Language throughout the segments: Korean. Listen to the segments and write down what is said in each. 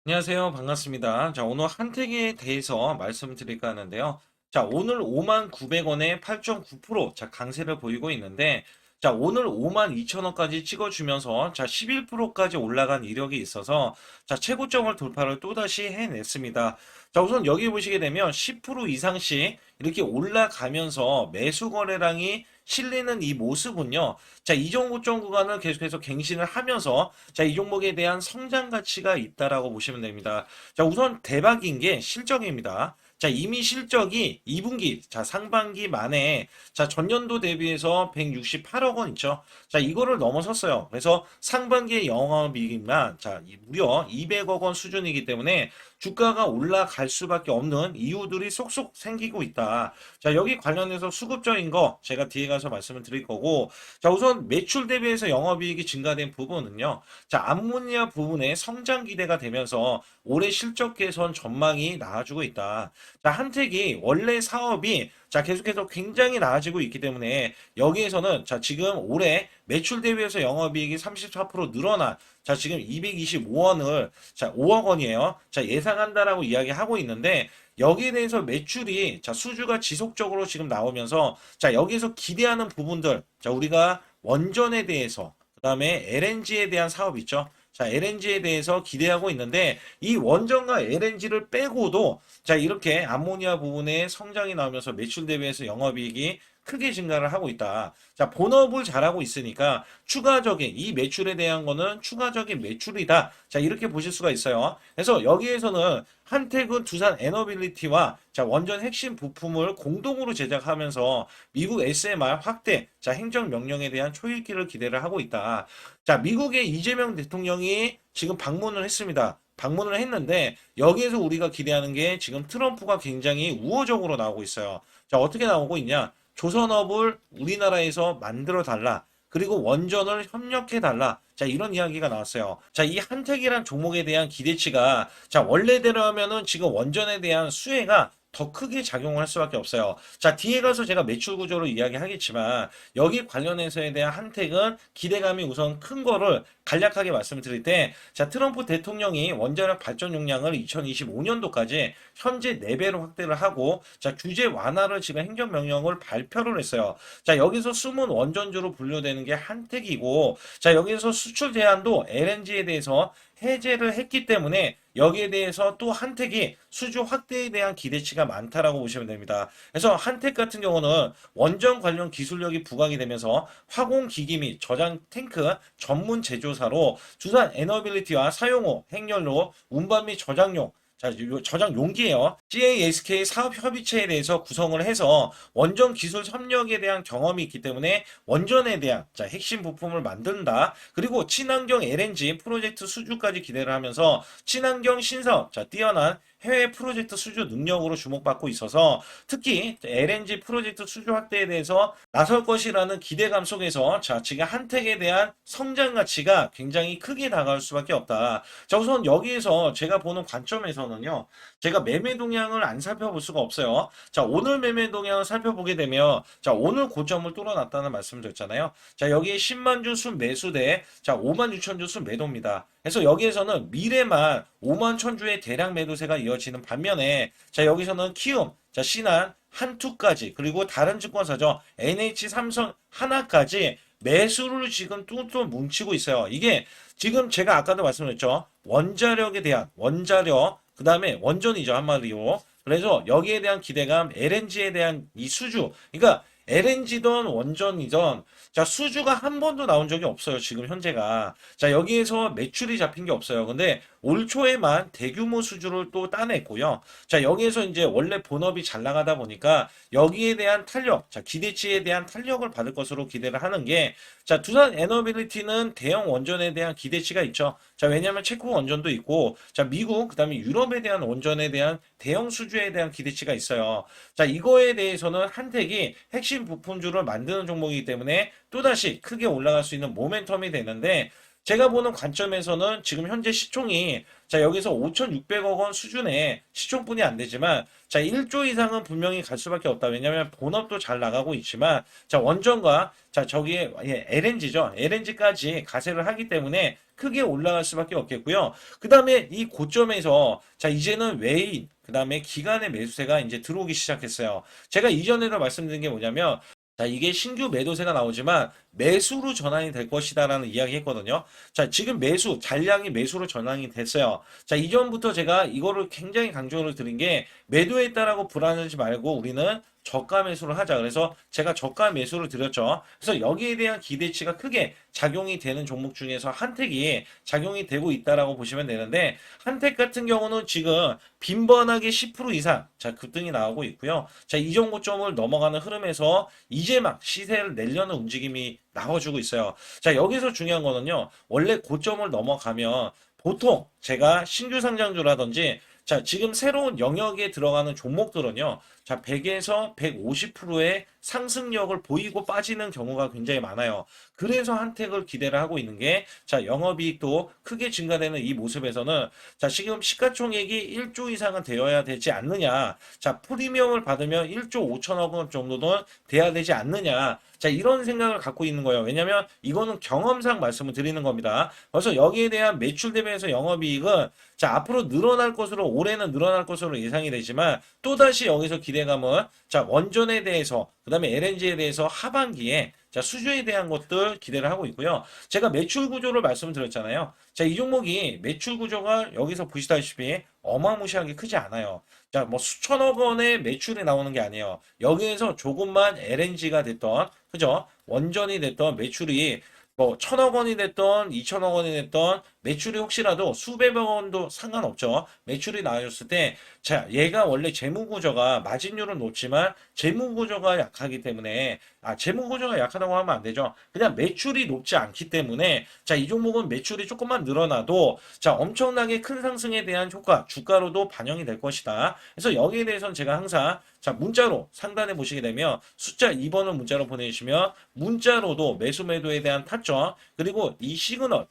안녕하세요. 반갑습니다. 자, 오늘 한택에 대해서 말씀드릴까 하는데요. 자, 오늘 59,900원에 8.9% 자, 강세를 보이고 있는데, 자, 오늘 52,000원까지 찍어주면서, 자, 11%까지 올라간 이력이 있어서, 자, 최고점을 돌파를 또다시 해냈습니다. 자, 우선 여기 보시게 되면 10% 이상씩 이렇게 올라가면서 매수 거래량이 실리는 이 모습은요. 자, 이 정도 구간을 계속해서 갱신을 하면서 자, 이 종목에 대한 성장 가치가 있다라고 보시면 됩니다. 자, 우선 대박인 게 실적입니다. 자, 이미 실적이 2분기, 자, 상반기 만에, 자, 전년도 대비해서 168억 원 있죠. 자, 이거를 넘어섰어요. 그래서 상반기의 영업이익만, 자, 무려 200억 원 수준이기 때문에 주가가 올라갈 수밖에 없는 이유들이 쏙쏙 생기고 있다. 자, 여기 관련해서 수급적인 거 제가 뒤에 가서 말씀을 드릴 거고, 자, 우선 매출 대비해서 영업이익이 증가된 부분은요. 자, 암모니아 부분에 성장 기대가 되면서 올해 실적 개선 전망이 나아지고 있다. 자, 한택이 원래 사업이 자, 계속해서 굉장히 나아지고 있기 때문에 여기에서는 자, 지금 올해 매출 대비해서 영업이익이 34% 늘어나 자, 지금 225원을 자, 5억 원이에요. 자, 예상한다라고 이야기하고 있는데 여기에 대해서 매출이 자, 수주가 지속적으로 지금 나오면서 자, 여기에서 기대하는 부분들 자, 우리가 원전에 대해서 그다음에 LNG에 대한 사업 있죠. 자, LNG에 대해서 기대하고 있는데 이 원전과 LNG를 빼고도 자, 이렇게 암모니아 부분에 성장이 나오면서 매출 대비해서 영업이익이 크게 증가를 하고 있다. 자, 본업을 잘하고 있으니까 추가적인 이 매출에 대한 거는 추가적인 매출이다. 자, 이렇게 보실 수가 있어요. 그래서 여기에서는 한택은 두산 에너빌리티와 자, 원전 핵심 부품을 공동으로 제작하면서 미국 SMR 확대, 자, 행정명령에 대한 초읽기를 기대를 하고 있다. 자, 미국의 이재명 대통령이 지금 방문을 했습니다. 방문을 했는데 여기에서 우리가 기대하는 게 지금 트럼프가 굉장히 우호적으로 나오고 있어요. 자, 어떻게 나오고 있냐? 조선업을 우리나라에서 만들어 달라. 그리고 원전을 협력해 달라. 자, 이런 이야기가 나왔어요. 자, 이 한택이란 종목에 대한 기대치가 자, 원래대로 하면은 지금 원전에 대한 수혜가 더 크게 작용을 할 수밖에 없어요. 자, 뒤에 가서 제가 매출 구조를 이야기하겠지만 여기 관련해서에 대한 한택은 기대감이 우선 큰 거를 간략하게 말씀드릴 때, 자, 트럼프 대통령이 원자력 발전 용량을 2025년도까지 현재 4배로 확대를 하고, 자, 규제 완화를 지금 행정명령을 발표를 했어요. 자, 여기서 숨은 원전주로 분류되는 게 한택이고, 자, 여기서 수출 제한도 LNG에 대해서 해제를 했기 때문에 여기에 대해서 또 한택이 수주 확대에 대한 기대치가 많다라고 보시면 됩니다. 그래서 한택 같은 경우는 원전 관련 기술력이 부각이 되면서 화공기기 및 저장 탱크 전문 제조사로 두산 에너빌리티와 사용호, 행렬로 운반 및 저장용 자, 저장 용기예요. GASK 사업협의체에 대해서 구성을 해서 원전 기술 협력에 대한 경험이 있기 때문에 원전에 대한 자, 핵심 부품을 만든다. 그리고 친환경 LNG 프로젝트 수주까지 기대를 하면서 친환경 신사업, 자, 뛰어난 해외 프로젝트 수주 능력으로 주목받고 있어서 특히 LNG 프로젝트 수주 확대에 대해서 나설 것이라는 기대감 속에서 자, 지금 한택에 대한 성장 가치가 굉장히 크게 다가올 수밖에 없다. 자, 우선 여기에서 제가 보는 관점에서는요. 제가 매매 동향을 안 살펴볼 수가 없어요. 자, 오늘 매매 동향을 살펴보게 되면 자, 오늘 고점을 뚫어놨다는 말씀을 드렸잖아요. 자, 여기에 10만 주 순 매수대, 자, 5만 6천 주 순 매도입니다. 그래서 여기에서는 미래만 5만 천 주의 대량 매도세가 이어지는 반면에 자, 여기서는 키움, 자, 신한, 한투까지 그리고 다른 증권사죠. NH, 삼성, 하나까지 매수를 지금 뚱뚱 뭉치고 있어요. 이게 지금 제가 아까도 말씀드렸죠. 원자력에 대한 원자력 그 다음에 원전이죠 한마디로. 그래서 여기에 대한 기대감, LNG에 대한 이 수주. 그러니까 LNG든 원전이든 자 수주가 한 번도 나온 적이 없어요. 지금 현재가. 자 여기에서 매출이 잡힌 게 없어요. 근데 올 초에만 대규모 수주를 또 따냈고요. 자 여기에서 이제 원래 본업이 잘 나가다 보니까 여기에 대한 탄력, 자 기대치에 대한 탄력을 받을 것으로 기대를 하는 게 자 두산 에너빌리티는 대형 원전에 대한 기대치가 있죠. 자 왜냐하면 체코 원전도 있고 자 미국 그다음에 유럽에 대한 원전에 대한 대형 수주에 대한 기대치가 있어요. 자 이거에 대해서는 한택이 핵심 부품주를 만드는 종목이기 때문에 또다시 크게 올라갈 수 있는 모멘텀이 되는데 제가 보는 관점에서는 지금 현재 시총이 자, 여기서 5,600억 원 수준의 시총뿐이 안 되지만 자, 1조 이상은 분명히 갈 수밖에 없다. 왜냐하면 본업도 잘 나가고 있지만 자, 원전과 자, 저기에 LNG죠. LNG까지 가세를 하기 때문에 크게 올라갈 수밖에 없겠고요. 그다음에 이 고점에서 자, 이제는 외인 그다음에 기관의 매수세가 이제 들어오기 시작했어요. 제가 이전에도 말씀드린 게 뭐냐면 자, 이게 신규 매도세가 나오지만 매수로 전환이 될 것이다라는 이야기 했거든요. 자, 지금 매수, 잔량이 매수로 전환이 됐어요. 자, 이전부터 제가 이거를 굉장히 강조를 드린 게 매도했다라고 불안하지 말고 우리는 저가 매수를 하자. 그래서 제가 저가 매수를 드렸죠. 그래서 여기에 대한 기대치가 크게 작용이 되는 종목 중에서 한택이 작용이 되고 있다라고 보시면 되는데 한택 같은 경우는 지금 빈번하게 10% 이상 자 급등이 나오고 있고요. 자, 이 정도점을 넘어가는 흐름에서 이제 막 시세를 내려는 움직임이 나와주고 있어요. 자, 여기서 중요한 거는요. 원래 고점을 넘어가면 보통 제가 신규 상장주라든지 자, 지금 새로운 영역에 들어가는 종목들은요. 자, 100에서 150%의 상승력을 보이고 빠지는 경우가 굉장히 많아요. 그래서 한택을 기대를 하고 있는 게, 자, 영업이익도 크게 증가되는 이 모습에서는, 자, 지금 시가총액이 1조 이상은 되어야 되지 않느냐. 자, 프리미엄을 받으면 1조 5천억 원 정도는 돼야 되지 않느냐. 자, 이런 생각을 갖고 있는 거예요. 왜냐면 이거는 경험상 말씀을 드리는 겁니다. 그래서 여기에 대한 매출 대비해서 영업이익은 자, 앞으로 늘어날 것으로 올해는 늘어날 것으로 예상이 되지만 또다시 여기서 기대감은 자, 원전에 대해서 그다음에 LNG에 대해서 하반기에 자, 수주에 대한 것들 기대를 하고 있고요. 제가 매출 구조를 말씀을 드렸잖아요. 자, 이 종목이 매출 구조가 여기서 보시다시피 어마무시하게 크지 않아요. 자, 뭐 수천억 원의 매출이 나오는 게 아니에요. 여기에서 조금만 LNG가 됐던, 그죠? 원전이 됐던 매출이 뭐 천억 원이 됐던 2천억 원이 됐던 매출이 혹시라도 수백억 원도 상관없죠. 매출이 나왔을 때, 자, 얘가 원래 재무 구조가 마진율은 높지만 재무 구조가 약하기 때문에 재무 구조가 약하다고 하면 안 되죠. 그냥 매출이 높지 않기 때문에 자, 이 종목은 매출이 조금만 늘어나도 자, 엄청나게 큰 상승에 대한 효과, 주가로도 반영이 될 것이다. 그래서 여기에 대해서는 제가 항상 자, 문자로 상단에 보시게 되면 숫자 2번을 문자로 보내주시면 문자로도 매수 매도에 대한 타점 그리고 이 시그널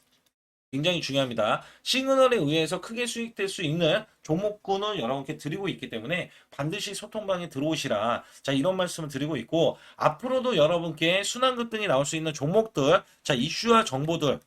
굉장히 중요합니다. 시그널에 의해서 크게 수익될 수 있는 종목군을 여러분께 드리고 있기 때문에 반드시 소통방에 들어오시라. 자, 이런 말씀을 드리고 있고, 앞으로도 여러분께 순환 급등이 나올 수 있는 종목들, 자, 이슈와 정보들,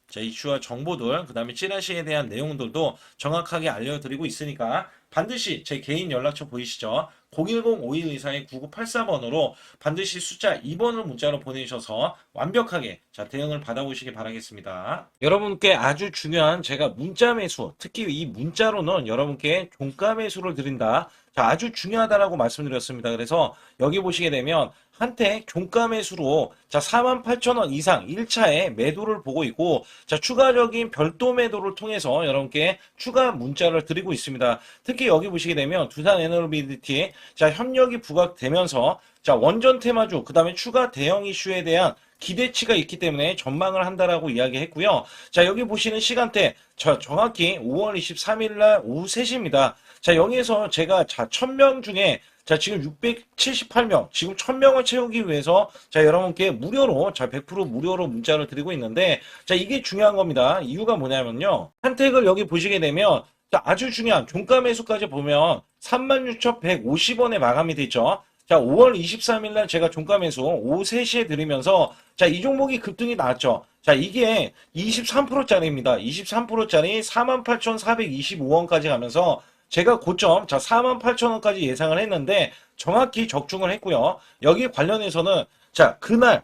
그 다음에 찌라시에 대한 내용들도 정확하게 알려드리고 있으니까 반드시 제 개인 연락처 보이시죠? 010-5124-9984번으로 반드시 숫자 2번을 문자로 보내주셔서 완벽하게 자, 대응을 받아보시기 바라겠습니다. 여러분께 아주 중요한 제가 문자 매수, 특히 이 문자로는 여러분께 종가 매수를 드린다. 자, 아주 중요하다라고 말씀드렸습니다. 그래서 여기 보시게 되면 한택 종가 매수로 자 48,000원 이상 1차에 매도를 보고 있고 자 추가적인 별도 매도를 통해서 여러분께 추가 문자를 드리고 있습니다. 특히 여기 보시게 되면 두산 에너비리티 자 협력이 부각되면서 자 원전 테마주 그다음에 추가 대형 이슈에 대한 기대치가 있기 때문에 전망을 한다라고 이야기했고요. 자 여기 보시는 시간대 자 정확히 5월 23일 날 오후 3시입니다. 자 여기에서 제가 자 1000명 중에 자, 지금 678명, 지금 1000명을 채우기 위해서, 자, 여러분께 무료로, 자, 100% 무료로 문자를 드리고 있는데, 자, 이게 중요한 겁니다. 이유가 뭐냐면요. 한택을 여기 보시게 되면, 자, 아주 중요한 종가 매수까지 보면 36,150원에 마감이 되죠. 자, 5월 23일 날 제가 종가 매수 오후 3시에 드리면서, 자, 이 종목이 급등이 나왔죠. 자, 이게 23%짜리입니다. 23%짜리 48,425원까지 가면서, 제가 고점 자 48,000원까지 예상을 했는데 정확히 적중을 했고요. 여기 관련해서는 자 그날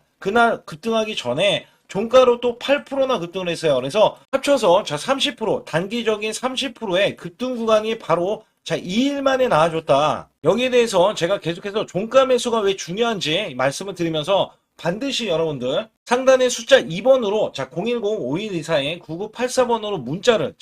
급등하기 전에 종가로 또 8%나 급등을 했어요. 그래서 합쳐서 자 30% 단기적인 30%의 급등 구간이 바로 자 2일 만에 나와줬다. 여기에 대해서 제가 계속해서 종가 매수가 왜 중요한지 말씀을 드리면서 반드시 여러분들 상단의 숫자 2번으로 자 010-5124-9984번으로 문자를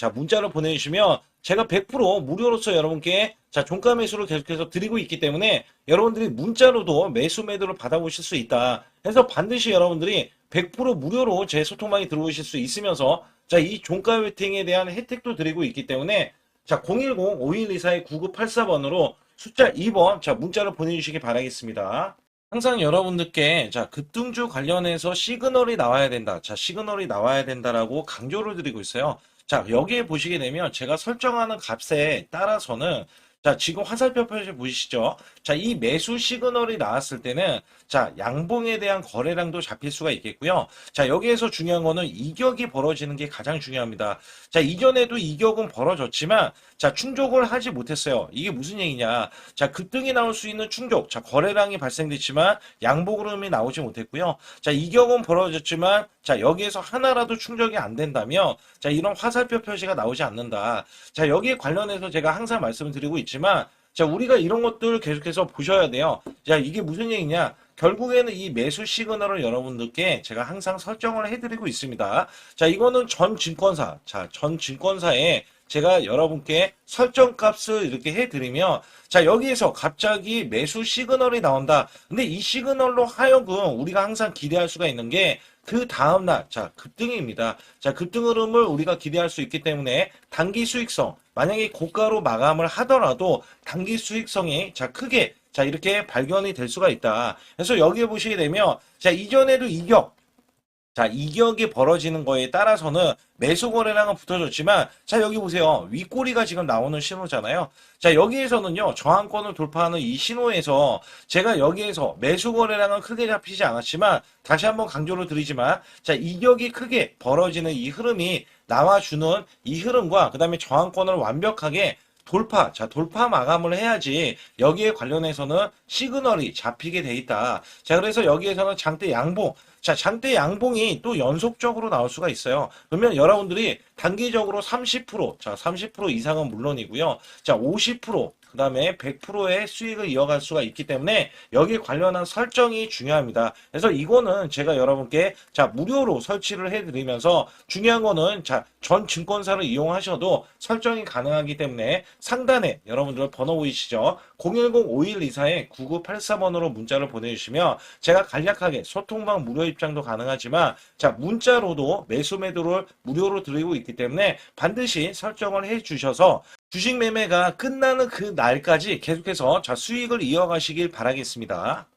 보내주시면 제가 100% 무료로서 여러분께 자 종가 매수를 계속해서 드리고 있기 때문에 여러분들이 문자로도 매수 매도를 받아보실 수 있다. 그래서 반드시 여러분들이 100% 무료로 제 소통방에 들어오실 수 있으면서 자 이 종가 웨팅에 대한 혜택도 드리고 있기 때문에 자 010-5124-9984번으로 숫자 2번 자 문자를 보내주시기 바라겠습니다. 항상 여러분들께 자 급등주 관련해서 시그널이 나와야 된다. 자 시그널이 나와야 된다라고 강조를 드리고 있어요. 자 여기에 보시게 되면 제가 설정하는 값에 따라서는 자 지금 화살표 표시 보이시죠? 자 이 매수 시그널이 나왔을 때는 자 양봉에 대한 거래량도 잡힐 수가 있겠고요. 자 여기에서 중요한 거는 이격이 벌어지는 게 가장 중요합니다. 자 이전에도 이격은 벌어졌지만 자 충족을 하지 못했어요. 이게 무슨 얘기냐? 자 급등이 나올 수 있는 충족, 자 거래량이 발생됐지만 양복 흐름이 나오지 못했고요. 자 이격은 벌어졌지만 자 여기에서 하나라도 충족이 안 된다면 자 이런 화살표 표시가 나오지 않는다. 자 여기에 관련해서 제가 항상 말씀을 드리고 있지만 자 우리가 이런 것들 계속해서 보셔야 돼요. 자 이게 무슨 얘기냐? 결국에는 이 매수 시그널을 여러분들께 제가 항상 설정을 해드리고 있습니다. 자 이거는 전 증권사, 자 전 증권사에 제가 여러분께 설정값을 이렇게 해드리면 자 여기에서 갑자기 매수 시그널이 나온다. 근데 이 시그널로 하여금 우리가 항상 기대할 수가 있는 게 그 다음날 자 급등입니다. 자 급등 흐름을 우리가 기대할 수 있기 때문에 단기 수익성 만약에 고가로 마감을 하더라도 단기 수익성이 자 크게 자 이렇게 발견이 될 수가 있다. 그래서 여기에 보시게 되면 자 이전에도 이격 자, 이격이 벌어지는 거에 따라서는 매수 거래량은 붙어졌지만, 자, 여기 보세요. 윗꼬리가 지금 나오는 신호잖아요. 자, 여기에서는요, 저항권을 돌파하는 이 신호에서 제가 여기에서 매수 거래량은 크게 잡히지 않았지만, 다시 한번 강조를 드리지만, 자, 이격이 크게 벌어지는 이 흐름이 나와주는 이 흐름과, 그 다음에 저항권을 완벽하게 돌파, 자, 돌파 마감을 해야지 여기에 관련해서는 시그널이 잡히게 돼 있다. 자, 그래서 여기에서는 장대 양봉, 자, 장대 양봉이 또 연속적으로 나올 수가 있어요. 그러면 여러분들이 단기적으로 30%, 자, 30% 이상은 물론이고요. 자, 50%, 그 다음에 100%의 수익을 이어갈 수가 있기 때문에 여기에 관련한 설정이 중요합니다. 그래서 이거는 제가 여러분께 자, 무료로 설치를 해드리면서 중요한 거는 자, 전 증권사를 이용하셔도 설정이 가능하기 때문에 상단에 여러분들 번호 보이시죠? 010-5124-9983번으로 문자를 보내주시면 제가 간략하게 소통방 무료 입장도 가능하지만 자 문자로도 매수 매도를 무료로 드리고 있기 때문에 반드시 설정을 해 주셔서 주식 매매가 끝나는 그 날까지 계속해서 자 수익을 이어가시길 바라겠습니다.